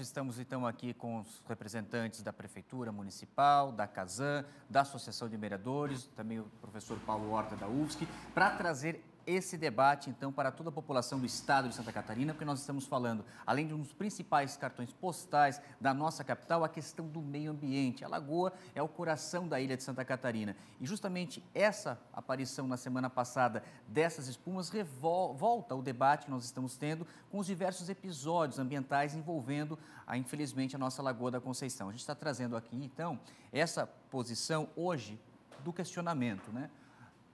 estamos então aqui com os representantes da Prefeitura Municipal, da Casan, da Associação de Vereadores, também o professor Paulo Horta da UFSC, para trazer esse debate, então, para toda a população do estado de Santa Catarina, porque nós estamos falando, além de um dos principais cartões postais da nossa capital, a questão do meio ambiente. A Lagoa é o coração da ilha de Santa Catarina. E justamente essa aparição na semana passada dessas espumas volta ao debate que nós estamos tendo com os diversos episódios ambientais envolvendo, infelizmente, a nossa Lagoa da Conceição. A gente está trazendo aqui, então, essa posição hoje do questionamento, né?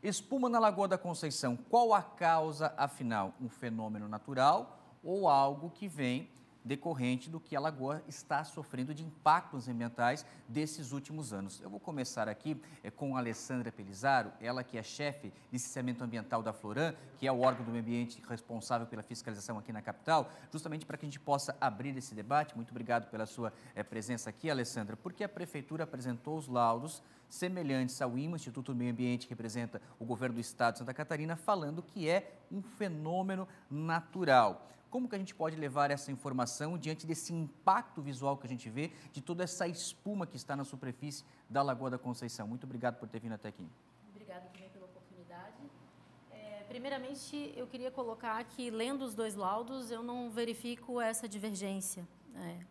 Espuma na Lagoa da Conceição, qual a causa, afinal? Um fenômeno natural ou algo que vem decorrente do que a Lagoa está sofrendo de impactos ambientais desses últimos anos? Eu vou começar aqui com a Alessandra Pelizaro, ela que é chefe de licenciamento ambiental da Floran, que é o órgão do meio ambiente responsável pela fiscalização aqui na capital, justamente para que a gente possa abrir esse debate. Muito obrigado pela sua presença aqui, Alessandra, porque a Prefeitura apresentou os laudos semelhantes ao IMA, Instituto do Meio Ambiente, que representa o governo do estado de Santa Catarina, falando que é um fenômeno natural. Como que a gente pode levar essa informação diante desse impacto visual que a gente vê de toda essa espuma que está na superfície da Lagoa da Conceição? Muito obrigado por ter vindo até aqui. Obrigada também pela oportunidade. Primeiramente, eu queria colocar que, lendo os dois laudos, eu não verifico essa divergência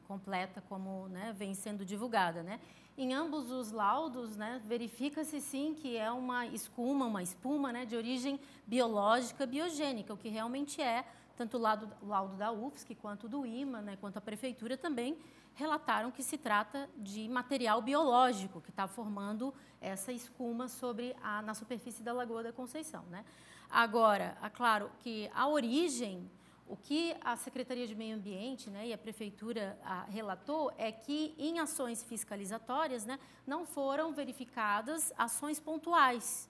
completa como vem sendo divulgada, né? Em ambos os laudos, verifica-se sim que é uma espuma de origem biológica, biogênica, o que realmente é, tanto o laudo da UFSC quanto do IMA, quanto a Prefeitura também relataram que se trata de material biológico que está formando essa espuma na superfície da Lagoa da Conceição, né? Agora, é claro que a origem, o que a Secretaria de Meio Ambiente e a Prefeitura relatou é que, em ações fiscalizatórias, não foram verificadas ações pontuais,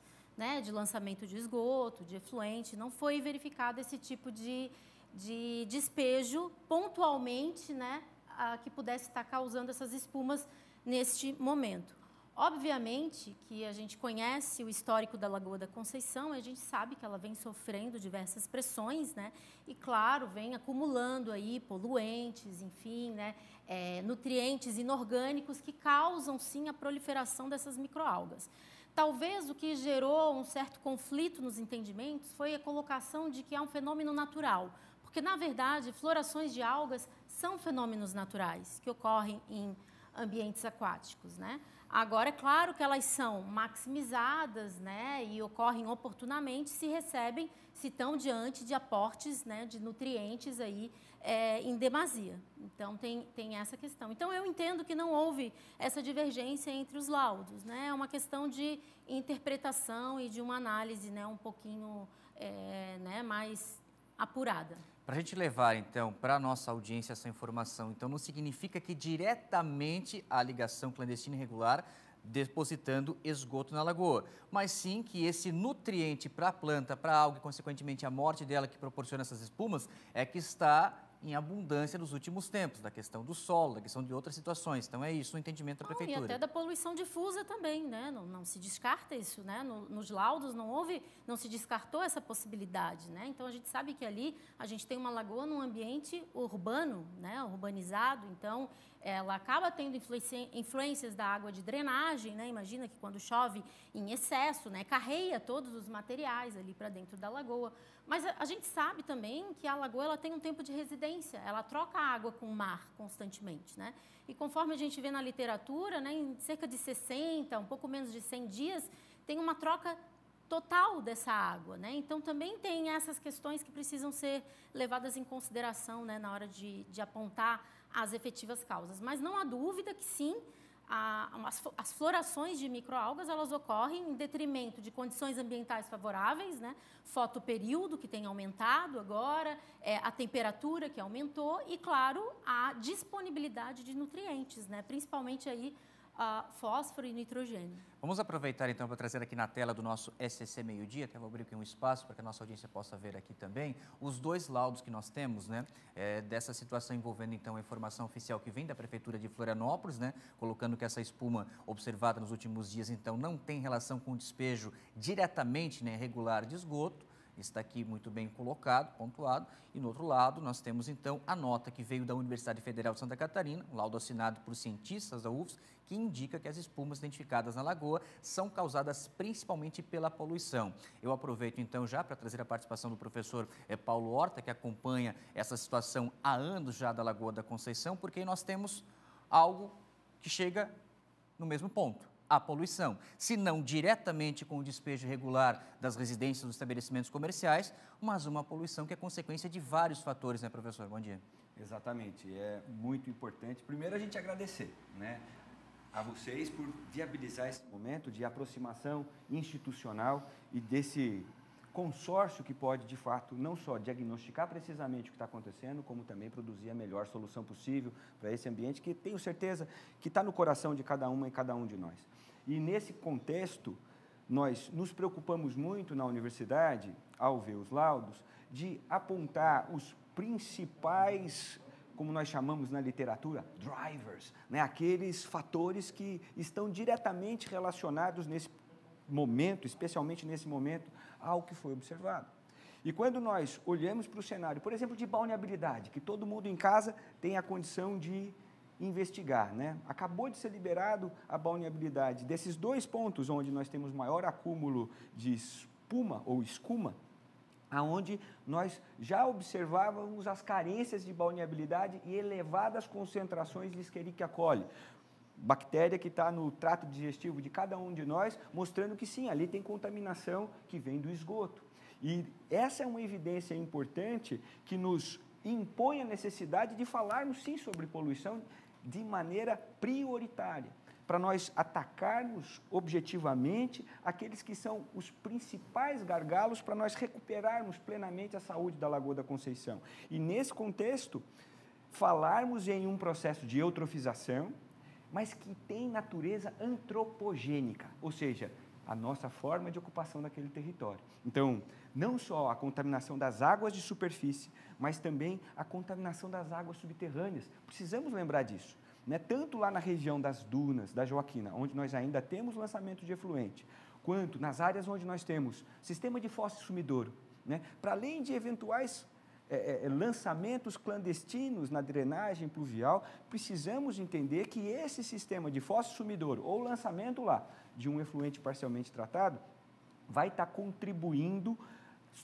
de lançamento de esgoto, de efluente, não foi verificado esse tipo de despejo pontualmente, que pudesse estar causando essas espumas neste momento. Obviamente que a gente conhece o histórico da Lagoa da Conceição, a gente sabe que ela vem sofrendo diversas pressões, e claro, vem acumulando aí poluentes, enfim, nutrientes inorgânicos que causam sim a proliferação dessas microalgas. Talvez o que gerou um certo conflito nos entendimentos foi a colocação de que é um fenômeno natural, porque na verdade florações de algas são fenômenos naturais que ocorrem em ambientes aquáticos, Agora, é claro que elas são maximizadas, e ocorrem oportunamente se estão diante de aportes, de nutrientes aí em demasia. Então, tem essa questão. Então, eu entendo que não houve essa divergência entre os laudos, É uma questão de interpretação e de uma análise, um pouquinho mais apurada. Para a gente levar, então, para a nossa audiência essa informação, então não significa que diretamente há ligação clandestina e irregular depositando esgoto na lagoa, mas sim que esse nutriente para a planta, para a alga e, consequentemente, a morte dela que proporciona essas espumas, é que está em abundância nos últimos tempos, da questão do solo, da questão de outras situações. Então, é isso o entendimento da Prefeitura. E até da poluição difusa também, Não se descarta isso, Nos laudos não se descartou essa possibilidade, Então, a gente sabe que ali a gente tem uma lagoa num ambiente urbano, urbanizado, então ela acaba tendo influências da água de drenagem, Imagina que quando chove em excesso, carreia todos os materiais ali para dentro da lagoa. Mas a gente sabe também que a lagoa ela tem um tempo de residência, ela troca água com o mar constantemente, E conforme a gente vê na literatura, em cerca de 60, um pouco menos de 100 dias, tem uma troca total dessa água, Então também tem essas questões que precisam ser levadas em consideração, na hora de apontar as efetivas causas. Mas não há dúvida que sim, as florações de microalgas elas ocorrem em detrimento de condições ambientais favoráveis, fotoperíodo que tem aumentado agora, a temperatura que aumentou e, claro, a disponibilidade de nutrientes, principalmente aí fósforo e nitrogênio. Vamos aproveitar então para trazer aqui na tela do nosso SCC Meio-Dia, até vou abrir aqui um espaço para que a nossa audiência possa ver aqui também, os dois laudos que nós temos, dessa situação envolvendo então a informação oficial que vem da Prefeitura de Florianópolis, colocando que essa espuma observada nos últimos dias então não tem relação com o despejo diretamente regular de esgoto, está aqui muito bem colocado, pontuado, e no outro lado nós temos então a nota que veio da Universidade Federal de Santa Catarina, um laudo assinado por cientistas da UFSC, que indica que as espumas identificadas na lagoa são causadas principalmente pela poluição. Eu aproveito então já para trazer a participação do professor Paulo Horta, que acompanha essa situação há anos já da Lagoa da Conceição, porque nós temos algo que chega no mesmo ponto, a poluição. Se não diretamente com o despejo irregular das residências dos estabelecimentos comerciais, mas uma poluição que é consequência de vários fatores, né, professor? Bom dia. Exatamente, é muito importante. Primeiro, a gente agradecer, né, a vocês por viabilizar esse momento de aproximação institucional e desse consórcio que pode, de fato, não só diagnosticar precisamente o que está acontecendo, como também produzir a melhor solução possível para esse ambiente que tenho certeza que está no coração de cada uma e cada um de nós. E nesse contexto, nós nos preocupamos muito na universidade, ao ver os laudos, de apontar os principais, como nós chamamos na literatura, drivers, né? Aqueles fatores que estão diretamente relacionados nesse momento, especialmente nesse momento, ao que foi observado. E quando nós olhamos para o cenário, por exemplo, de balneabilidade, que todo mundo em casa tem a condição de investigar, né? Acabou de ser liberado a balneabilidade desses dois pontos onde nós temos maior acúmulo de espuma ou escuma, aonde nós já observávamos as carências de balneabilidade e elevadas concentrações de Escherichia coli, bactéria que está no trato digestivo de cada um de nós, mostrando que sim, ali tem contaminação que vem do esgoto. E essa é uma evidência importante que nos impõe a necessidade de falarmos sim sobre poluição de maneira prioritária, para nós atacarmos objetivamente aqueles que são os principais gargalos para nós recuperarmos plenamente a saúde da Lagoa da Conceição. E nesse contexto, falarmos em um processo de eutrofização, mas que tem natureza antropogênica, ou seja, a nossa forma de ocupação daquele território. Então, não só a contaminação das águas de superfície, mas também a contaminação das águas subterrâneas. Precisamos lembrar disso, né? Tanto lá na região das dunas, da Joaquina, onde nós ainda temos lançamento de efluente, quanto nas áreas onde nós temos sistema de fossa e sumidouro, né? Para além de eventuais lançamentos clandestinos na drenagem pluvial, precisamos entender que esse sistema de fossa e sumidouro, ou lançamento lá de um efluente parcialmente tratado, vai estar contribuindo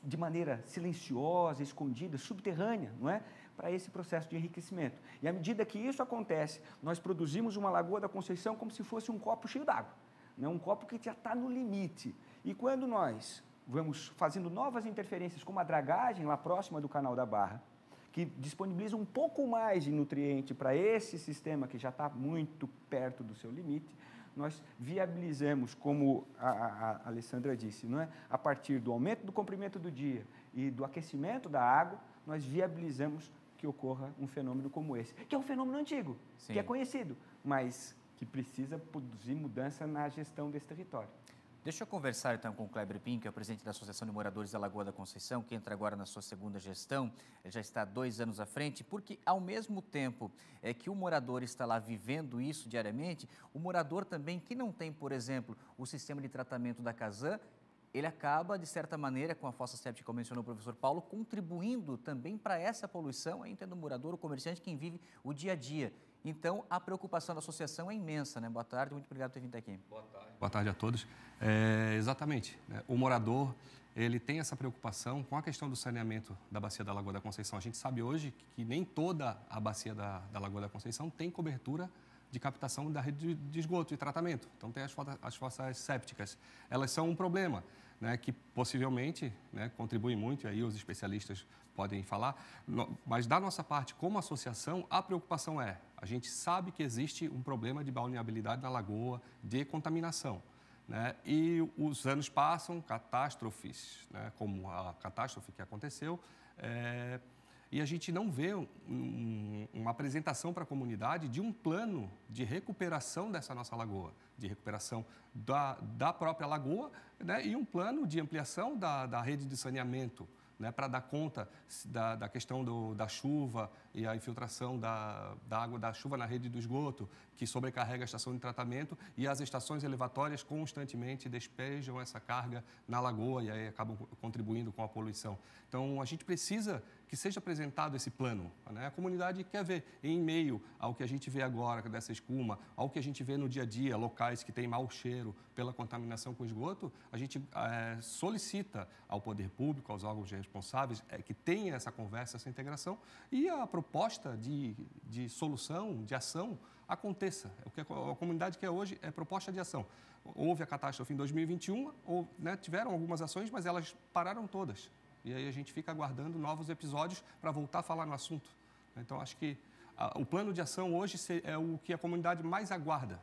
de maneira silenciosa, escondida, subterrânea, não é? Para esse processo de enriquecimento. E à medida que isso acontece, nós produzimos uma Lagoa da Conceição como se fosse um copo cheio d'água, né? Um copo que já está no limite. E quando nós vamos fazendo novas interferências, como a dragagem lá próxima do Canal da Barra, que disponibiliza um pouco mais de nutriente para esse sistema que já está muito perto do seu limite, nós viabilizamos, como a Alessandra disse, não é? A partir do aumento do comprimento do dia e do aquecimento da água, nós viabilizamos que ocorra um fenômeno como esse, que é um fenômeno antigo, sim, que é conhecido, mas que precisa produzir mudança na gestão desse território. Deixa eu conversar então com o Kleber Pim, que é o presidente da Associação de Moradores da Lagoa da Conceição, que entra agora na sua segunda gestão, ele já está há 2 anos à frente, porque ao mesmo tempo que o morador está lá vivendo isso diariamente, o morador também que não tem, por exemplo, o sistema de tratamento da Casan, ele acaba, de certa maneira, com a fossa séptica, como mencionou o professor Paulo, contribuindo também para essa poluição, aí entendo o morador, o comerciante, quem vive o dia a dia. Então, a preocupação da associação é imensa, né? Boa tarde, muito obrigado por ter vindo aqui. Boa tarde. Boa tarde a todos. Exatamente, né? O morador, ele tem essa preocupação com a questão do saneamento da bacia da Lagoa da Conceição. A gente sabe hoje que nem toda a bacia da Lagoa da Conceição tem cobertura de captação da rede de esgoto e tratamento. Então, tem as fossas sépticas. Elas são um problema, né, que possivelmente, né, contribuem muito, e aí os especialistas podem falar, mas da nossa parte, como associação, a preocupação a gente sabe que existe um problema de balneabilidade na lagoa, de contaminação, né, e os anos passam, catástrofes, né, como a catástrofe que aconteceu, e a gente não vê uma apresentação para a comunidade de um plano de recuperação dessa nossa lagoa, de recuperação da própria lagoa, né, e um plano de ampliação da rede de saneamento, né, para dar conta da questão da chuva e a infiltração da água da chuva na rede do esgoto, que sobrecarrega a estação de tratamento, e as estações elevatórias constantemente despejam essa carga na lagoa e aí acabam contribuindo com a poluição. Então, a gente precisa que seja apresentado esse plano, né? A comunidade quer ver, em meio ao que a gente vê agora dessa escuma, ao que a gente vê no dia a dia, locais que têm mau cheiro pela contaminação com esgoto, a gente solicita ao poder público, aos órgãos responsáveis, que tenha essa conversa, essa integração, e a proposta de solução, de ação, aconteça. O que a comunidade quer hoje é proposta de ação. Houve a catástrofe em 2021, né, tiveram algumas ações, mas elas pararam todas. E aí a gente fica aguardando novos episódios para voltar a falar no assunto. Então, acho que o plano de ação hoje é o que a comunidade mais aguarda.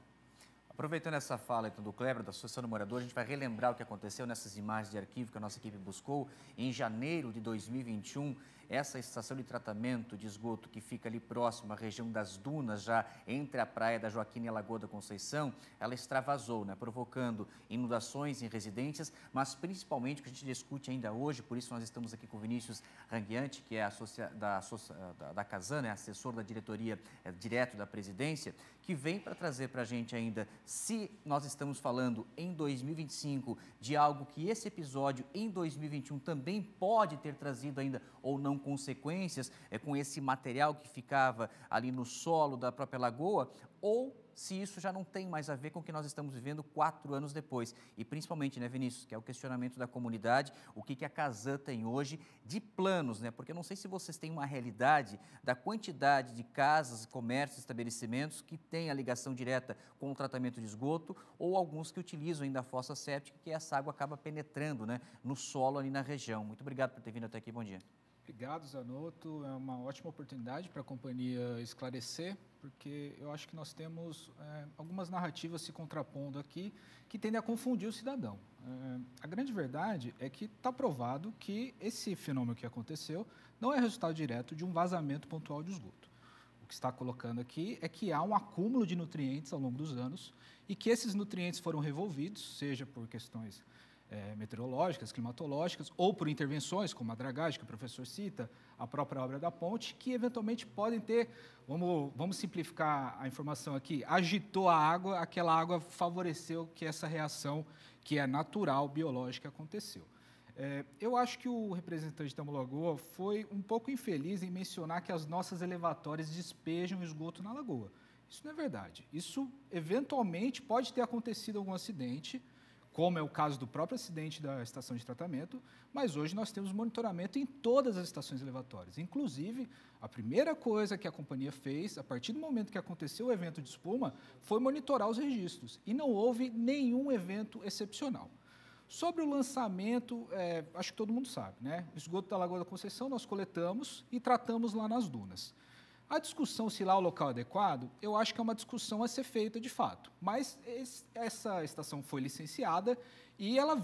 Aproveitando essa fala então, do Kleber, da Associação do Morador, a gente vai relembrar o que aconteceu nessas imagens de arquivo que a nossa equipe buscou em janeiro de 2021. Essa estação de tratamento de esgoto que fica ali próximo à região das dunas, já entre a praia da Joaquina e a Lagoa da Conceição, ela extravasou, né, provocando inundações em residências, mas principalmente o que a gente discute ainda hoje, por isso nós estamos aqui com o Vinícius Ranguiante, que é da CASAN, né, assessor da diretoria direto da presidência, que vem para trazer para a gente ainda, se nós estamos falando em 2025 de algo que esse episódio em 2021 também pode ter trazido ainda ou não consequências com esse material que ficava ali no solo da própria lagoa, ou se isso já não tem mais a ver com o que nós estamos vivendo 4 anos depois. E principalmente, né, Vinícius, que é o questionamento da comunidade, o que a CASAN tem hoje de planos, né? Porque eu não sei se vocês têm uma realidade da quantidade de casas, comércios, estabelecimentos que têm a ligação direta com o tratamento de esgoto, ou alguns que utilizam ainda a fossa séptica, que essa água acaba penetrando, né, no solo ali na região. Muito obrigado por ter vindo até aqui, bom dia. Obrigado, Zanotto. É uma ótima oportunidade para a companhia esclarecer, porque eu acho que nós temos algumas narrativas se contrapondo aqui que tendem a confundir o cidadão. A grande verdade é que está provado que esse fenômeno que aconteceu não é resultado direto de um vazamento pontual de esgoto. O que está colocando aqui é que há um acúmulo de nutrientes ao longo dos anos e que esses nutrientes foram revolvidos, seja por questões meteorológicas, climatológicas, ou por intervenções, como a dragagem, que o professor cita, a própria obra da ponte, que eventualmente podem ter, vamos simplificar a informação aqui, agitou a água, aquela água favoreceu que essa reação, que é natural, biológica, aconteceu. Eu acho que o representante da Lagoa foi um pouco infeliz em mencionar que as nossas elevatórias despejam esgoto na lagoa. Isso não é verdade. Isso, eventualmente, pode ter acontecido algum acidente, como é o caso do próprio acidente da estação de tratamento, mas hoje nós temos monitoramento em todas as estações elevatórias. Inclusive, a primeira coisa que a companhia fez, a partir do momento que aconteceu o evento de espuma, foi monitorar os registros, e não houve nenhum evento excepcional. Sobre o lançamento, acho que todo mundo sabe, né? O esgoto da Lagoa da Conceição nós coletamos e tratamos lá nas dunas. A discussão se lá é o local adequado, eu acho que é uma discussão a ser feita de fato. Mas essa estação foi licenciada e ela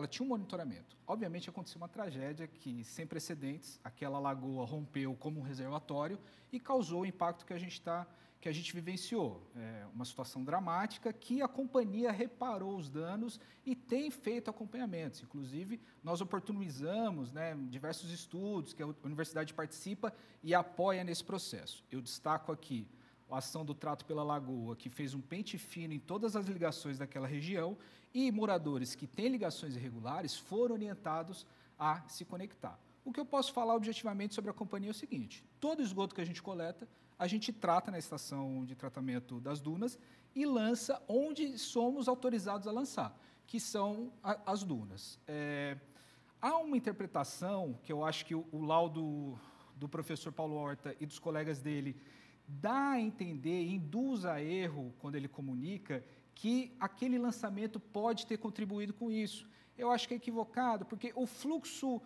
tinha um monitoramento. Obviamente aconteceu uma tragédia que, sem precedentes, aquela lagoa rompeu como um reservatório e causou o impacto que a gente vivenciou. Uma situação dramática que a companhia reparou os danos e tem feito acompanhamentos. Inclusive, nós oportunizamos, né, diversos estudos que a universidade participa e apoia nesse processo. Eu destaco aqui a ação do Trato pela Lagoa, que fez um pente fino em todas as ligações daquela região, e moradores que têm ligações irregulares foram orientados a se conectar. O que eu posso falar objetivamente sobre a companhia é o seguinte: todo esgoto que a gente coleta, a gente trata na estação de tratamento das dunas e lança onde somos autorizados a lançar, que são as dunas. Há uma interpretação que eu acho que o laudo do professor Paulo Horta e dos colegas dele dá a entender, induz a erro quando ele comunica que aquele lançamento pode ter contribuído com isso. Eu acho que é equivocado, porque o fluxo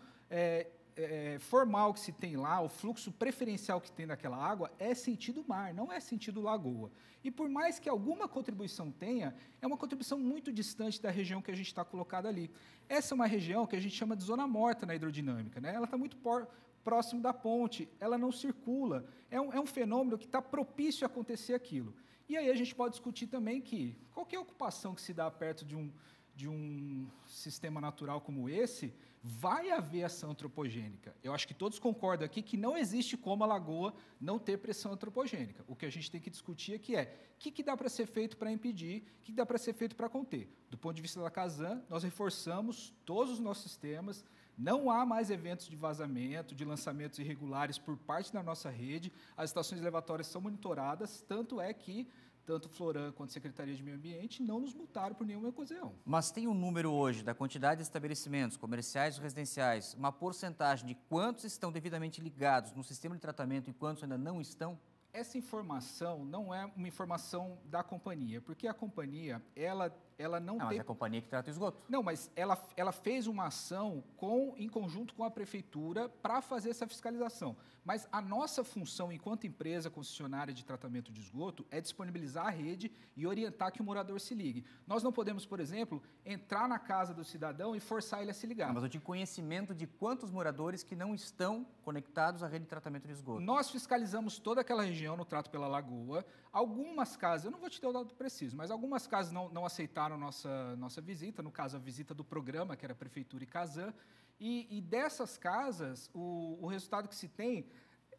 formal que se tem lá, o fluxo preferencial que tem naquela água é sentido mar, não é sentido lagoa. E por mais que alguma contribuição tenha, é uma contribuição muito distante da região que a gente está colocado ali. Essa é uma região que a gente chama de zona morta na hidrodinâmica, né? Ela está muito próximo da ponte, ela não circula. É um fenômeno que está propício a acontecer aquilo. E aí a gente pode discutir também que qualquer ocupação que se dá perto de um sistema natural como esse vai haver ação antropogênica. Eu acho que todos concordam aqui que não existe como a lagoa não ter pressão antropogênica. O que a gente tem que discutir aqui é o que dá para ser feito para impedir, o que dá para ser feito para conter. Do ponto de vista da Casan, nós reforçamos todos os nossos sistemas, não há mais eventos de vazamento, de lançamentos irregulares por parte da nossa rede, as estações elevatórias são monitoradas, tanto é que tanto o Floran quanto a Secretaria de Meio Ambiente não nos multaram por nenhuma ocasião. Mas tem um número hoje da quantidade de estabelecimentos comerciais e residenciais, uma porcentagem de quantos estão devidamente ligados no sistema de tratamento e quantos ainda não estão? Essa informação não é uma informação da companhia, porque a companhia, ela não tem... Mas é a companhia que trata o esgoto. Não, mas ela fez uma ação em conjunto com a prefeitura para fazer essa fiscalização. Mas a nossa função enquanto empresa concessionária de tratamento de esgoto é disponibilizar a rede e orientar que o morador se ligue. Nós não podemos, por exemplo, entrar na casa do cidadão e forçar ele a se ligar. Não, mas eu tenho conhecimento de quantos moradores que não estão conectados à rede de tratamento de esgoto. Nós fiscalizamos toda aquela região no trato pela lagoa. Algumas casas, eu não vou te dar o dado preciso, mas algumas casas não aceitaram nossa visita, no caso a visita do programa, que era a Prefeitura e Casan, e dessas casas, o resultado que se tem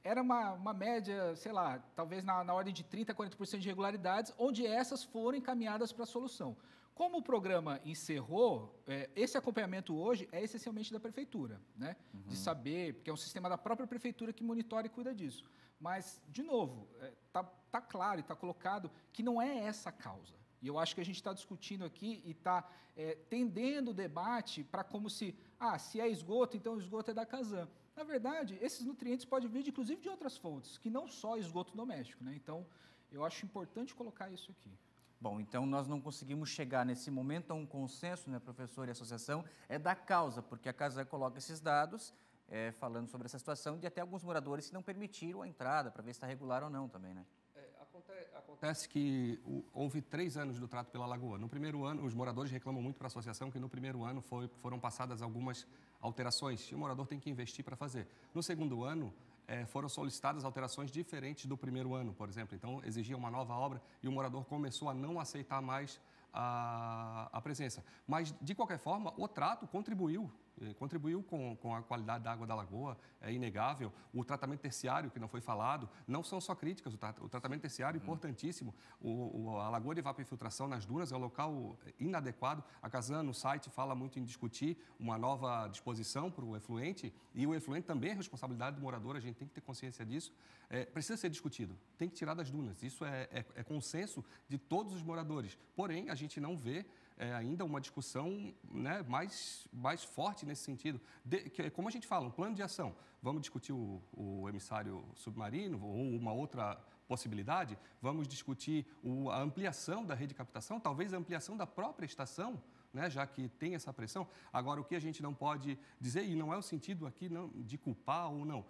era uma média, sei lá, talvez na ordem de 30% a 40% de irregularidades, onde essas foram encaminhadas para a solução. Como o programa encerrou, esse acompanhamento hoje é essencialmente da Prefeitura, né? De saber, porque é um sistema da própria Prefeitura que monitora e cuida disso. Mas, de novo, tá claro e está colocado que não é essa a causa. E eu acho que a gente está discutindo aqui e está tendendo o debate para como se é esgoto, então o esgoto é da Casan. Na verdade, esses nutrientes podem vir, inclusive, de outras fontes, que não só esgoto doméstico, né? Então, eu acho importante colocar isso aqui. Bom, então nós não conseguimos chegar nesse momento a um consenso, né, professor e associação, da causa, porque a Casan coloca esses dados falando sobre essa situação de até alguns moradores que não permitiram a entrada para ver se está regular ou não também, né? Acontece que houve 3 anos do trato pela lagoa. No primeiro ano, os moradores reclamam muito para a associação que no primeiro ano foram passadas algumas alterações e o morador tem que investir para fazer. No segundo ano, foram solicitadas alterações diferentes do primeiro ano, por exemplo. Então, exigia uma nova obra e o morador começou a não aceitar mais a presença. Mas, de qualquer forma, o trato contribuiu com a qualidade da água da lagoa, é inegável. O tratamento terciário, que não foi falado, não são só críticas, o tratamento terciário é importantíssimo. A lagoa de evapofiltração nas dunas é um local inadequado. A Casan, no site, fala muito em discutir uma nova disposição para o efluente, e o efluente também é responsabilidade do morador, a gente tem que ter consciência disso. Precisa ser discutido, tem que tirar das dunas. Isso é consenso de todos os moradores. Porém, a gente não vê ainda uma discussão, né, mais forte nesse sentido. Como a gente fala, um plano de ação. Vamos discutir o emissário submarino ou uma outra possibilidade? Vamos discutir a ampliação da rede de captação, talvez a ampliação da própria estação, né, já que tem essa pressão. Agora, o que a gente não pode dizer, e não é o sentido aqui de culpar ou não,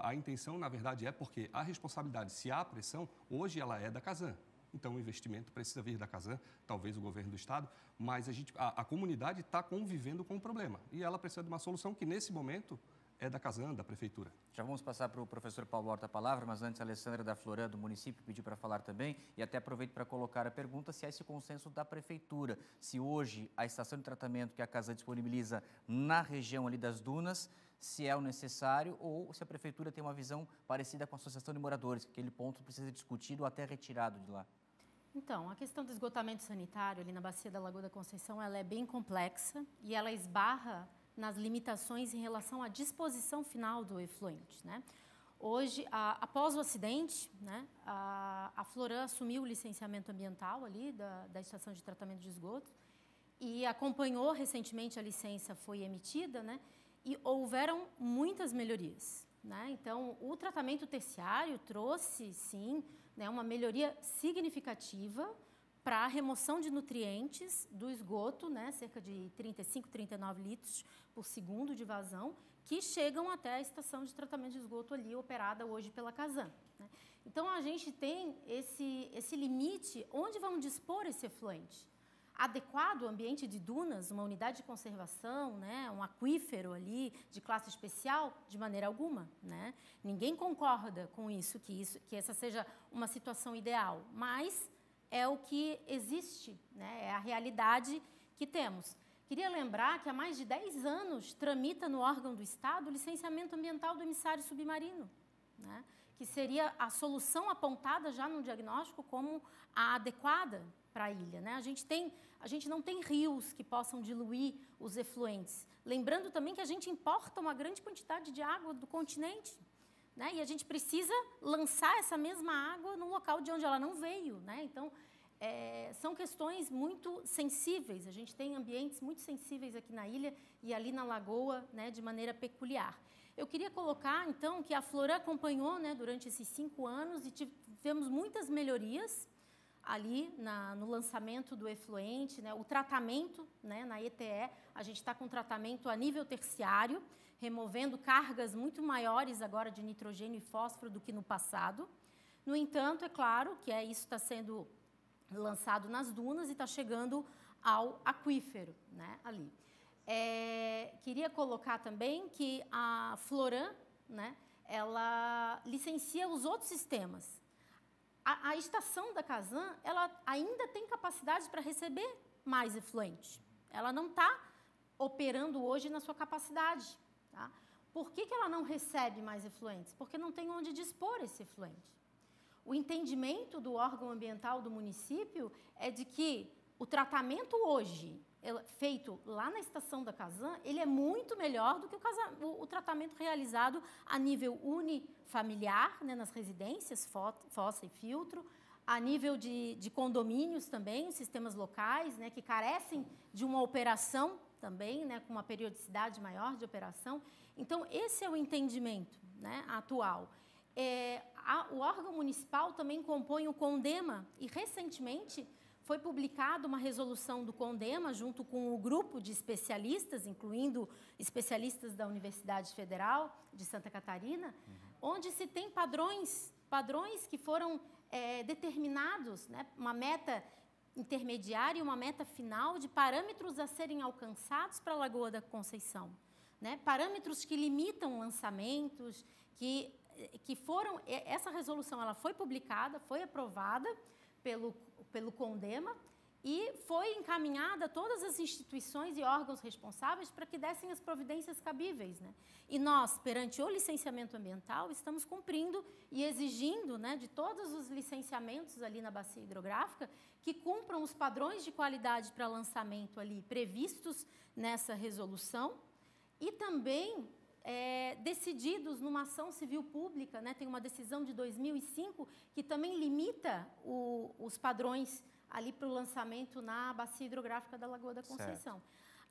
a intenção, na verdade, é porque a responsabilidade, se há pressão, hoje ela é da Casan. Então, o investimento precisa vir da Casan, talvez o governo do Estado, mas a comunidade está convivendo com o problema. E ela precisa de uma solução que, nesse momento, é da Casan, da Prefeitura. Já vamos passar para o professor Paulo Horta a palavra, mas antes a Alessandra da Floran, do município, pediu para falar também, e até aproveito para colocar a pergunta se há esse consenso da Prefeitura, se hoje a estação de tratamento que a Casan disponibiliza na região ali das dunas, se é o necessário ou se a Prefeitura tem uma visão parecida com a Associação de Moradores, que aquele ponto precisa ser discutido ou até retirado de lá. Então, a questão do esgotamento sanitário ali na Bacia da Lagoa da Conceição, ela é bem complexa e ela esbarra nas limitações em relação à disposição final do efluente, né? Hoje, após o acidente, né, a Floran assumiu o licenciamento ambiental ali da estação de tratamento de esgoto e acompanhou recentemente a licença foi emitida, né? E houveram muitas melhorias, né? Então, o tratamento terciário trouxe, sim, né, uma melhoria significativa para a remoção de nutrientes do esgoto, né, cerca de 35, 39 litros por segundo de vazão, que chegam até a estação de tratamento de esgoto ali operada hoje pela Casan, né? Então, a gente tem esse limite, onde vamos dispor esse efluente? Adequado ao ambiente de dunas, uma unidade de conservação, né, um aquífero ali de classe especial, de maneira alguma, né? Ninguém concorda com que essa seja uma situação ideal, mas é o que existe, né? É a realidade que temos. Queria lembrar que há mais de 10 anos tramita no órgão do Estado o licenciamento ambiental do emissário submarino, né? Que seria a solução apontada já no diagnóstico como a adequada para a ilha, né? A gente não tem rios que possam diluir os efluentes. Lembrando também que a gente importa uma grande quantidade de água do continente, né? E a gente precisa lançar essa mesma água no local de onde ela não veio, né? Então, são questões muito sensíveis. A gente tem ambientes muito sensíveis aqui na ilha e ali na lagoa, né, de maneira peculiar. Eu queria colocar, então, que a Floran acompanhou, né, durante esses 5 anos e tivemos muitas melhorias ali no lançamento do efluente, né, o tratamento, né, na ETE, a gente está com tratamento a nível terciário, removendo cargas muito maiores agora de nitrogênio e fósforo do que no passado. No entanto, é claro que isso está sendo lançado nas dunas e está chegando ao aquífero, né, ali. Queria colocar também que a Floran, né, ela licencia os outros sistemas. A estação da Kazan, ela ainda tem capacidade para receber mais efluente. Ela não está operando hoje na sua capacidade. Tá? Por que ela não recebe mais efluentes? Porque não tem onde dispor esse efluente. O entendimento do órgão ambiental do município é de que o tratamento hoje, feito lá na estação da Kazan, ele é muito melhor do que o tratamento realizado a nível unifamiliar, né, nas residências, fossa e filtro, a nível de condomínios também, sistemas locais, né, que carecem de uma operação também, né, com uma periodicidade maior de operação. Então, esse é o entendimento, né, atual. O órgão municipal também compõe o CONDEMA e, recentemente, foi publicada uma resolução do CONDEMA junto com o grupo de especialistas, incluindo especialistas da Universidade Federal de Santa Catarina, onde se tem padrões que foram determinados, né, uma meta intermediária e uma meta final de parâmetros a serem alcançados para a Lagoa da Conceição, né, parâmetros que limitam lançamentos, que foram... Essa resolução ela foi publicada, foi aprovada pelo CONDEMA e foi encaminhada a todas as instituições e órgãos responsáveis para que dessem as providências cabíveis, né? E nós, perante o licenciamento ambiental, estamos cumprindo e exigindo, né, de todos os licenciamentos ali na bacia hidrográfica que cumpram os padrões de qualidade para lançamento ali previstos nessa resolução e também decididos numa ação civil pública, né? Tem uma decisão de 2005 que também limita os padrões ali para o lançamento na bacia hidrográfica da Lagoa da Conceição.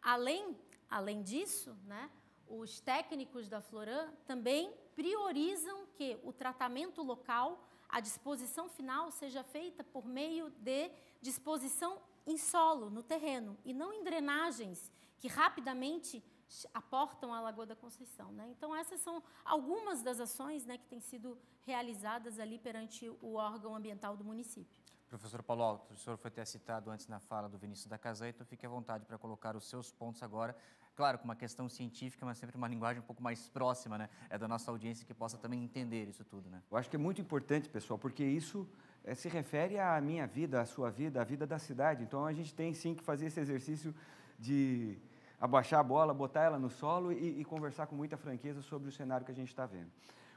Além disso, né, os técnicos da Floran também priorizam que o tratamento local, a disposição final, seja feita por meio de disposição em solo, no terreno, e não em drenagens que rapidamente aportam a Lagoa da Conceição, né? Então, essas são algumas das ações, né, que têm sido realizadas ali perante o órgão ambiental do município. Professor Paulo Alto, o senhor foi até citado antes na fala do Vinícius da Kazan, então fique à vontade para colocar os seus pontos agora. Claro, com uma questão científica, mas sempre uma linguagem um pouco mais próxima, né? Da nossa audiência que possa também entender isso tudo, né? Eu acho que é muito importante, pessoal, porque isso se refere à minha vida, à sua vida, à vida da cidade. Então, a gente tem sim que fazer esse exercício de abaixar a bola, botar ela no solo e conversar com muita franqueza sobre o cenário que a gente está vendo.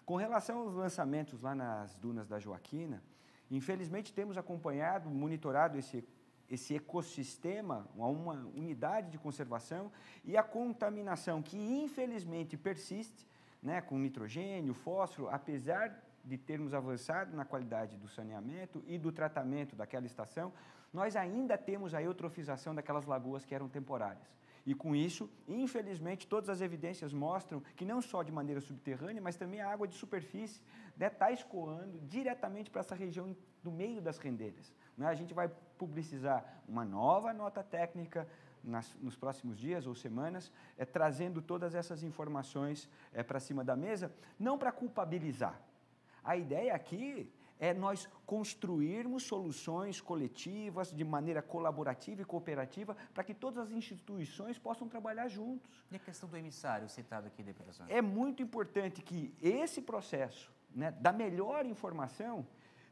Com relação aos lançamentos lá nas dunas da Joaquina, infelizmente temos acompanhado, monitorado esse ecossistema, uma unidade de conservação e a contaminação que infelizmente persiste, né, com nitrogênio, fósforo, apesar de termos avançado na qualidade do saneamento e do tratamento daquela estação, nós ainda temos a eutrofização daquelas lagoas que eram temporárias. E com isso, infelizmente, todas as evidências mostram que não só de maneira subterrânea, mas também a água de superfície está escoando diretamente para essa região do meio das rendeiras. A gente vai publicizar uma nova nota técnica nos próximos dias ou semanas, trazendo todas essas informações para cima da mesa, não para culpabilizar. A ideia aqui é nós construirmos soluções coletivas de maneira colaborativa e cooperativa para que todas as instituições possam trabalhar juntos. E a questão do emissário citado aqui, deputado? É muito importante que esse processo, né, da melhor informação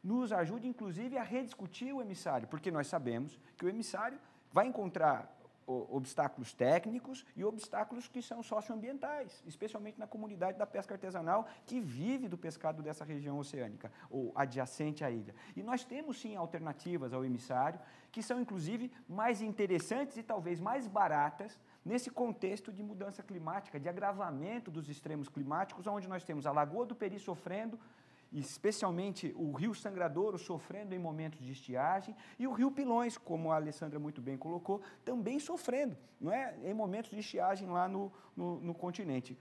nos ajude, inclusive, a rediscutir o emissário, porque nós sabemos que o emissário vai encontrar obstáculos técnicos e obstáculos que são socioambientais, especialmente na comunidade da pesca artesanal que vive do pescado dessa região oceânica, ou adjacente à ilha. E nós temos, sim, alternativas ao emissário, que são, inclusive, mais interessantes e talvez mais baratas nesse contexto de mudança climática, de agravamento dos extremos climáticos, onde nós temos a Lagoa do Peri sofrendo, especialmente o Rio Sangradouro sofrendo em momentos de estiagem, e o Rio Pilões, como a Alessandra muito bem colocou, também sofrendo, não é? Em momentos de estiagem lá no continente.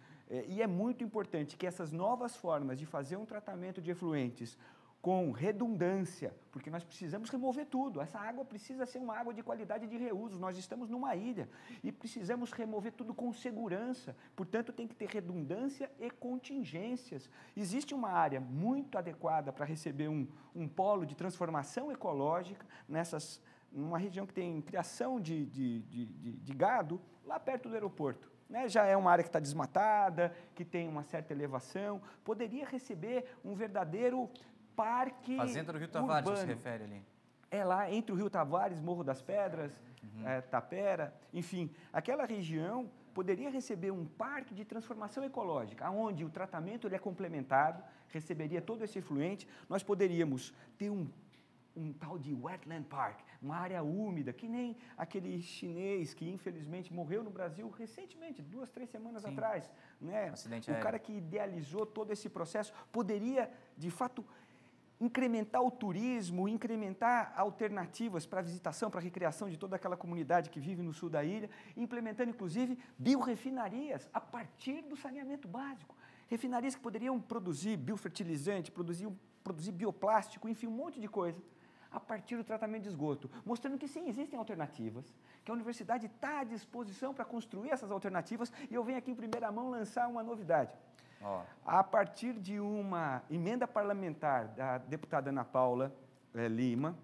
E é muito importante que essas novas formas de fazer um tratamento de efluentes com redundância, porque nós precisamos remover tudo. Essa água precisa ser uma água de qualidade de reuso. Nós estamos numa ilha e precisamos remover tudo com segurança. Portanto, tem que ter redundância e contingências. Existe uma área muito adequada para receber um polo de transformação ecológica numa região que tem criação de gado, lá perto do aeroporto. Já é uma área que está desmatada, que tem uma certa elevação, poderia receber um verdadeiro parque Fazenda do Rio Tavares, urbano. Você refere ali? É lá entre o Rio Tavares, Morro das Pedras, Tapera, enfim, aquela região poderia receber um parque de transformação ecológica, onde o tratamento ele é complementado, receberia todo esse efluente, nós poderíamos ter um tal de wetland park, uma área úmida, que nem aquele chinês que infelizmente morreu no Brasil recentemente, 2, 3 semanas atrás, né? Acidente O aéreo. cara que idealizou todo esse processo poderia, de fato, incrementar o turismo, incrementar alternativas para a visitação, para a recreação de toda aquela comunidade que vive no sul da ilha, implementando, inclusive, biorefinarias a partir do saneamento básico. Refinarias que poderiam produzir biofertilizante, produzir bioplástico, enfim, um monte de coisa, a partir do tratamento de esgoto, mostrando que sim, existem alternativas, que a universidade está à disposição para construir essas alternativas, e eu venho aqui em primeira mão lançar uma novidade. A partir de uma emenda parlamentar da deputada Ana Paula Lima,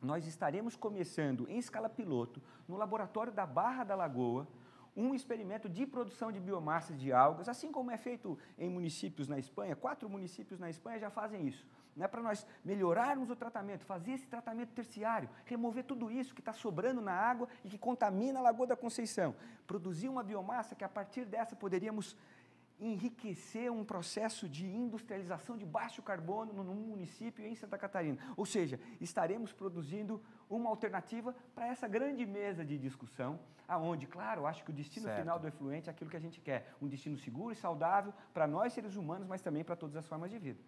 nós estaremos começando, em escala piloto, no laboratório da Barra da Lagoa, um experimento de produção de biomassa de algas, assim como é feito em municípios na Espanha, 4 municípios na Espanha já fazem isso. Para nós melhorarmos o tratamento, fazer esse tratamento terciário, remover tudo isso que está sobrando na água e que contamina a Lagoa da Conceição, produzir uma biomassa que a partir dessa poderíamos enriquecer um processo de industrialização de baixo carbono num município em Santa Catarina. Ou seja, estaremos produzindo uma alternativa para essa grande mesa de discussão, aonde, claro, acho que o destino final do efluente é aquilo que a gente quer, um destino seguro e saudável para nós seres humanos, mas também para todas as formas de vida.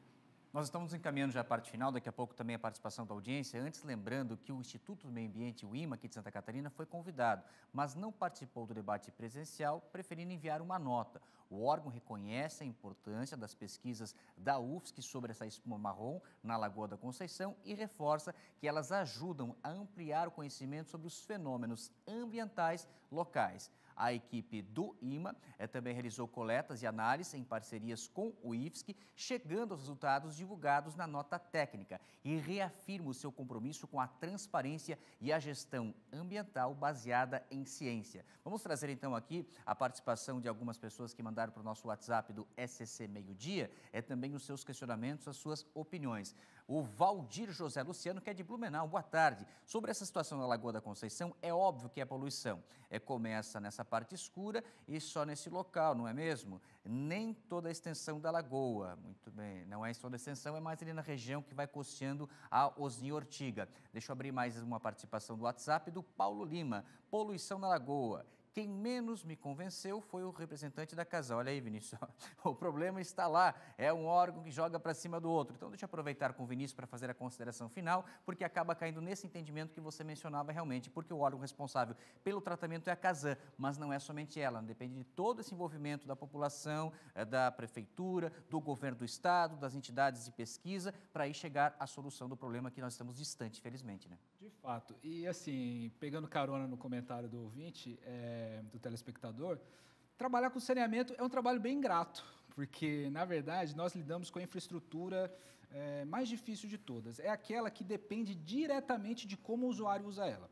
Nós estamos encaminhando já a parte final, daqui a pouco também a participação da audiência. Antes, lembrando que o Instituto do Meio Ambiente, o IMA, aqui de Santa Catarina, foi convidado, mas não participou do debate presencial, preferindo enviar uma nota. O órgão reconhece a importância das pesquisas da UFSC sobre essa espuma marrom na Lagoa da Conceição e reforça que elas ajudam a ampliar o conhecimento sobre os fenômenos ambientais locais. A equipe do IMA também realizou coletas e análises em parcerias com o IFSC, chegando aos resultados divulgados na nota técnica e reafirma o seu compromisso com a transparência e a gestão ambiental baseada em ciência. Vamos trazer então aqui a participação de algumas pessoas que mandaram para o nosso WhatsApp do SCC Meio Dia, também os seus questionamentos, as suas opiniões. O Valdir José Luciano, que é de Blumenau, boa tarde. Sobre essa situação na Lagoa da Conceição, é óbvio que é poluição. Começa nessa parte escura e só nesse local, não é mesmo? Nem toda a extensão da lagoa. Muito bem, não é toda a extensão, é mais ali na região que vai costeando a Osni Ortiga. Deixa eu abrir mais uma participação do WhatsApp do Paulo Lima. Poluição na lagoa. Quem menos me convenceu foi o representante da casa. Olha aí, Vinícius, o problema está lá, é um órgão que joga para cima do outro. Então, deixa eu aproveitar com o Vinícius para fazer a consideração final, porque acaba caindo nesse entendimento que você mencionava realmente, porque o órgão responsável pelo tratamento é a Casan, mas não é somente ela, depende de todo esse envolvimento da população, da prefeitura, do governo do estado, das entidades de pesquisa, para aí chegar à solução do problema que nós estamos distante, felizmente, né? De fato. E assim, pegando carona no comentário do ouvinte, do telespectador, trabalhar com saneamento é um trabalho bem ingrato, porque, na verdade, nós lidamos com a infraestrutura mais difícil de todas. É aquela que depende diretamente de como o usuário usa ela.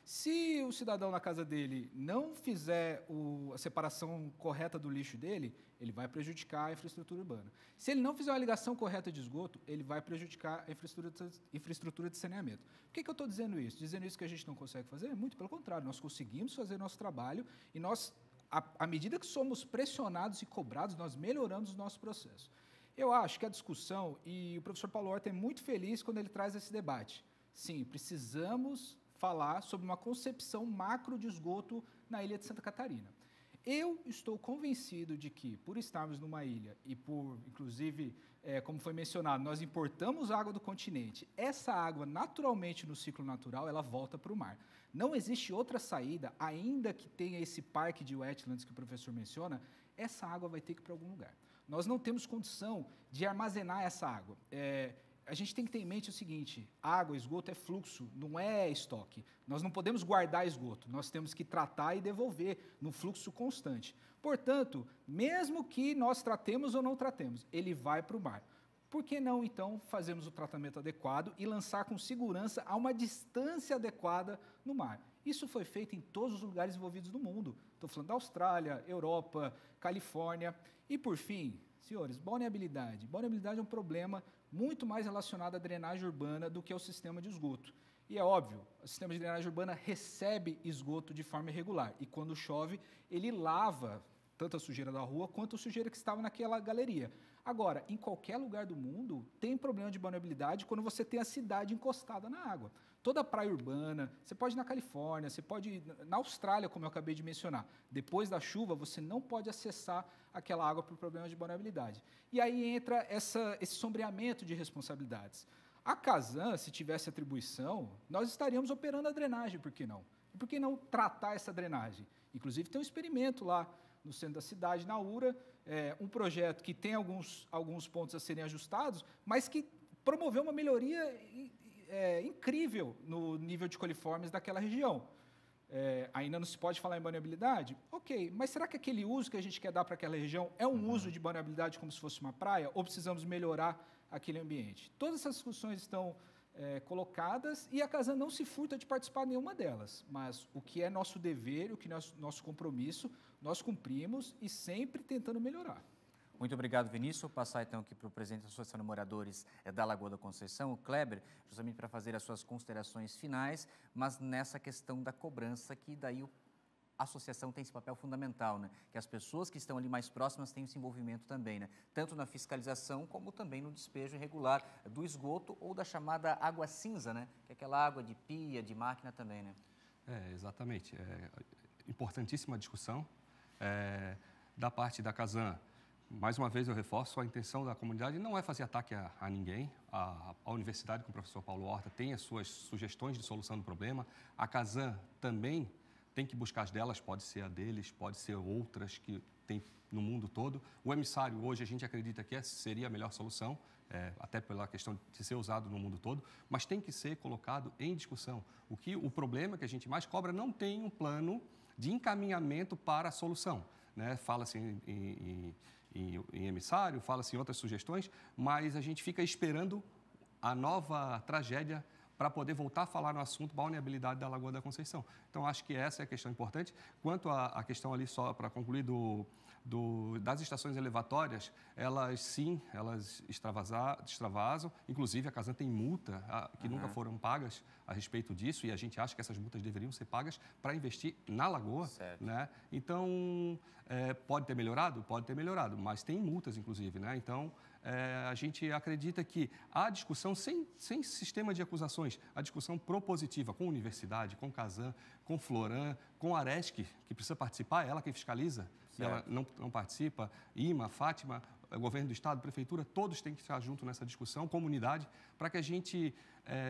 Se o cidadão na casa dele não fizer a separação correta do lixo dele, ele vai prejudicar a infraestrutura urbana. Se ele não fizer uma ligação correta de esgoto, ele vai prejudicar a infraestrutura de saneamento. Por que eu estou dizendo isso? Dizendo isso que a gente não consegue fazer? Muito pelo contrário, nós conseguimos fazer nosso trabalho e nós, à medida que somos pressionados e cobrados, nós melhoramos o nosso processo. Eu acho que a discussão, e o professor Paulo Horta é muito feliz quando ele traz esse debate. Sim, precisamos falar sobre uma concepção macro de esgoto na ilha de Santa Catarina. Eu estou convencido de que, por estarmos numa ilha e por, inclusive, como foi mencionado, nós importamos água do continente, essa água, naturalmente, no ciclo natural, ela volta para o mar. Não existe outra saída, ainda que tenha esse parque de wetlands que o professor menciona, essa água vai ter que ir para algum lugar. Nós não temos condição de armazenar essa água. A gente tem que ter em mente o seguinte, água, esgoto é fluxo, não é estoque. Nós não podemos guardar esgoto, nós temos que tratar e devolver no fluxo constante. Portanto, mesmo que nós tratemos ou não tratemos, ele vai para o mar. Por que não, então, fazermos o tratamento adequado e lançar com segurança a uma distância adequada no mar? Isso foi feito em todos os lugares envolvidos no mundo. Estou falando da Austrália, Europa, Califórnia. E, por fim, senhores, balneabilidade. Balneabilidade é um problema muito mais relacionado à drenagem urbana do que ao sistema de esgoto. E é óbvio, o sistema de drenagem urbana recebe esgoto de forma irregular. E quando chove, ele lava tanto a sujeira da rua quanto a sujeira que estava naquela galeria. Agora, em qualquer lugar do mundo, tem problema de balneabilidade quando você tem a cidade encostada na água. Toda a praia urbana, você pode ir na Califórnia, você pode ir na Austrália, como eu acabei de mencionar. Depois da chuva, você não pode acessar aquela água por problemas de balneabilidade. E aí entra esse sombreamento de responsabilidades. A Casan, se tivesse atribuição, nós estaríamos operando a drenagem, por que não? E por que não tratar essa drenagem? Inclusive, tem um experimento lá no centro da cidade, na URA, um projeto que tem alguns pontos a serem ajustados, mas que promoveu uma melhoria incrível no nível de coliformes daquela região. Ainda não se pode falar em balneabilidade? Ok, mas será que aquele uso que a gente quer dar para aquela região é um uso de balneabilidade como se fosse uma praia, ou precisamos melhorar aquele ambiente? Todas essas discussões estão colocadas e a Casan não se furta de participar de nenhuma delas, mas o que é nosso dever, o que é nosso compromisso, nós cumprimos e sempre tentando melhorar. Muito obrigado, Vinícius. Vou passar então aqui para o presidente da Associação de Moradores da Lagoa da Conceição, o Kleber, justamente para fazer as suas considerações finais, mas nessa questão da cobrança, que daí a associação tem esse papel fundamental, né? Que as pessoas que estão ali mais próximas tenham esse envolvimento também, né? Tanto na fiscalização como também no despejo irregular do esgoto ou da chamada água cinza, né? Que é aquela água de pia, de máquina também, né? Exatamente. Importantíssima discussão. Da parte da Casan, mais uma vez eu reforço, a intenção da comunidade não é fazer ataque a ninguém. A universidade, com o professor Paulo Horta, tem as suas sugestões de solução do problema. A Casan também tem que buscar as delas, pode ser a deles, pode ser outras que tem no mundo todo. O emissário, hoje, a gente acredita que seria a melhor solução, até pela questão de ser usado no mundo todo, mas tem que ser colocado em discussão. O problema que a gente mais cobra não tem um plano de encaminhamento para a solução, né? Fala-se em emissário, fala-se em outras sugestões, mas a gente fica esperando a nova tragédia para poder voltar a falar no assunto balneabilidade da Lagoa da Conceição. Então, acho que essa é a questão importante. Quanto à questão ali, só para concluir, das estações elevatórias, elas extravasam. Inclusive, a Casan tem multa que nunca foram pagas a respeito disso, e a gente acha que essas multas deveriam ser pagas para investir na Lagoa. Né? Então, pode ter melhorado, mas tem multas, inclusive. Né? Então, a gente acredita que a discussão, sem sistema de acusações, a discussão propositiva com a universidade, com Casan, com Floran, com a Aresc, que precisa participar, ela quem fiscaliza, e ela não participa, IMA, Fátima, governo do Estado, prefeitura, todos têm que estar junto nessa discussão, comunidade, para que a gente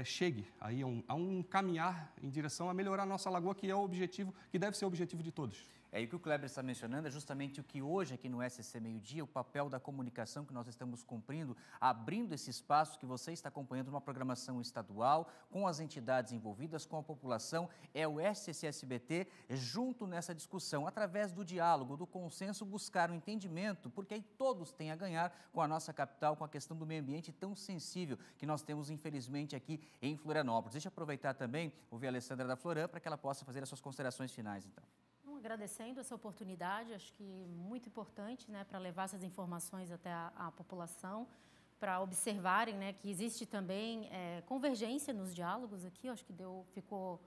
chegue aí a um caminhar em direção a melhorar a nossa lagoa, que é o objetivo, que deve ser o objetivo de todos. E o que o Kleber está mencionando é justamente o que hoje aqui no SC Meio Dia, o papel da comunicação que nós estamos cumprindo, abrindo esse espaço que você está acompanhando numa programação estadual, com as entidades envolvidas, com a população, é o SC-SBT junto nessa discussão, através do diálogo, do consenso, buscar um entendimento, porque aí todos têm a ganhar com a nossa capital, com a questão do meio ambiente tão sensível que nós temos, infelizmente, aqui em Florianópolis. Deixa eu aproveitar também, ouvir a Alessandra da Floran, para que ela possa fazer as suas considerações finais, então. Agradecendo essa oportunidade, acho que muito importante, né, para levar essas informações até a população, para observarem, né, que existe também convergência nos diálogos aqui, acho que ficou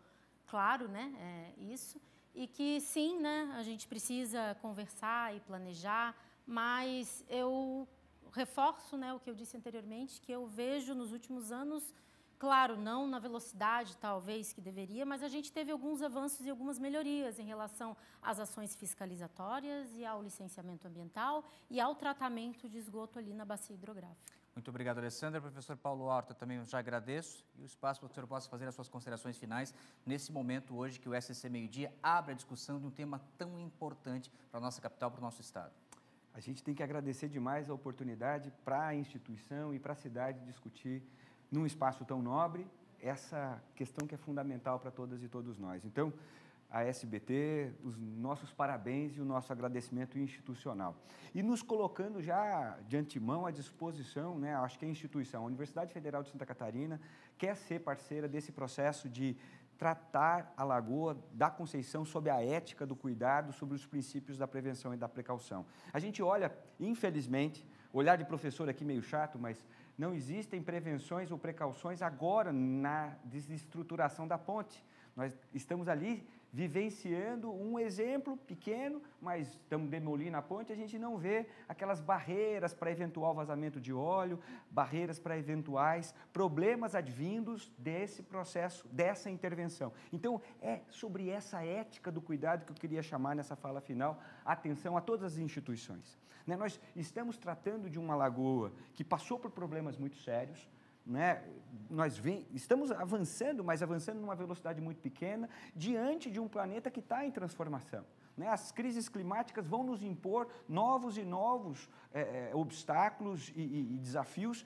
claro, né, isso, e que sim, né, a gente precisa conversar e planejar, mas eu reforço, né, o que eu disse anteriormente, que eu vejo nos últimos anos, claro, não na velocidade talvez que deveria, mas a gente teve alguns avanços e algumas melhorias em relação às ações fiscalizatórias e ao licenciamento ambiental e ao tratamento de esgoto ali na bacia hidrográfica. Muito obrigado, Alessandra. Professor Paulo Horta, também já agradeço e o espaço para que o senhor possa fazer as suas considerações finais nesse momento hoje que o SC Meio Dia abre a discussão de um tema tão importante para a nossa capital, para o nosso estado. A gente tem que agradecer demais a oportunidade para a instituição e para a cidade discutir num espaço tão nobre, essa questão que é fundamental para todas e todos nós. Então, a SBT, os nossos parabéns e o nosso agradecimento institucional. E nos colocando já de antemão à disposição, né, acho que a instituição, a Universidade Federal de Santa Catarina, quer ser parceira desse processo de tratar a Lagoa da Conceição sob a ética do cuidado, sobre os princípios da prevenção e da precaução. A gente olha, infelizmente, olhar de professor aqui meio chato, mas não existem prevenções ou precauções agora na desestruturação da ponte. Nós estamos ali vivenciando um exemplo pequeno, mas estamos demolindo a ponte, a gente não vê aquelas barreiras para eventual vazamento de óleo, barreiras para eventuais problemas advindos desse processo, dessa intervenção. Então, é sobre essa ética do cuidado que eu queria chamar nessa fala final a atenção a todas as instituições. Nós estamos tratando de uma lagoa que passou por problemas muito sérios, né? Estamos avançando, mas avançando numa velocidade muito pequena, diante de um planeta que está em transformação. Né? As crises climáticas vão nos impor novos e novos obstáculos e desafios,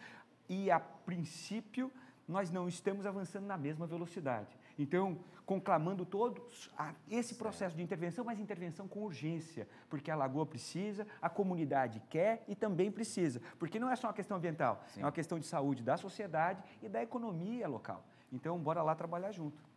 e, a princípio, nós não estamos avançando na mesma velocidade. Então, conclamando todos a esse processo de intervenção, mas intervenção com urgência, porque a Lagoa precisa, a comunidade quer e também precisa, porque não é só uma questão ambiental, Sim. É uma questão de saúde da sociedade e da economia local. Então, bora lá trabalhar junto.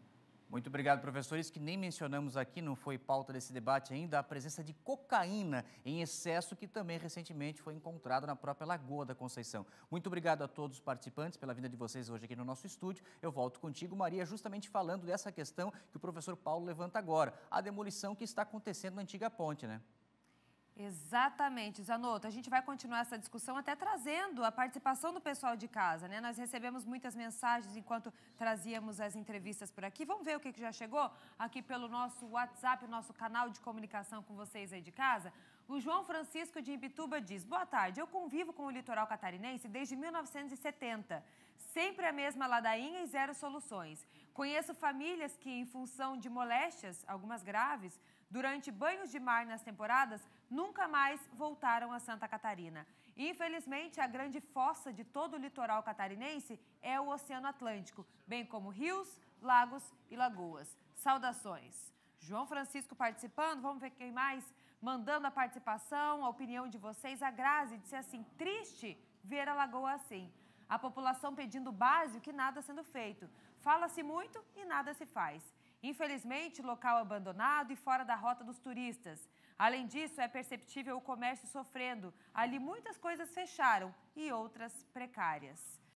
Muito obrigado, professores, que nem mencionamos aqui, não foi pauta desse debate ainda, a presença de cocaína em excesso, que também recentemente foi encontrada na própria Lagoa da Conceição. Muito obrigado a todos os participantes pela vinda de vocês hoje aqui no nosso estúdio. Eu volto contigo, Maria, justamente falando dessa questão que o professor Paulo levanta agora, a demolição que está acontecendo na antiga ponte, né? Exatamente, Zanotto. A gente vai continuar essa discussão até trazendo a participação do pessoal de casa, né? Nós recebemos muitas mensagens enquanto trazíamos as entrevistas por aqui. Vamos ver o que já chegou aqui pelo nosso WhatsApp, o nosso canal de comunicação com vocês aí de casa. O João Francisco de Imbituba diz: boa tarde, eu convivo com o litoral catarinense desde 1970. Sempre a mesma ladainha e zero soluções. Conheço famílias que, em função de moléstias, algumas graves, durante banhos de mar nas temporadas, nunca mais voltaram a Santa Catarina. Infelizmente, a grande fossa de todo o litoral catarinense é o Oceano Atlântico, bem como rios, lagos e lagoas. Saudações. João Francisco participando, vamos ver quem mais mandando a participação, a opinião de vocês. A Grazi disse assim: triste ver a lagoa assim. A população pedindo básico e nada sendo feito. Fala-se muito e nada se faz. Infelizmente, local abandonado e fora da rota dos turistas. Além disso, é perceptível o comércio sofrendo. Ali muitas coisas fecharam e outras precárias.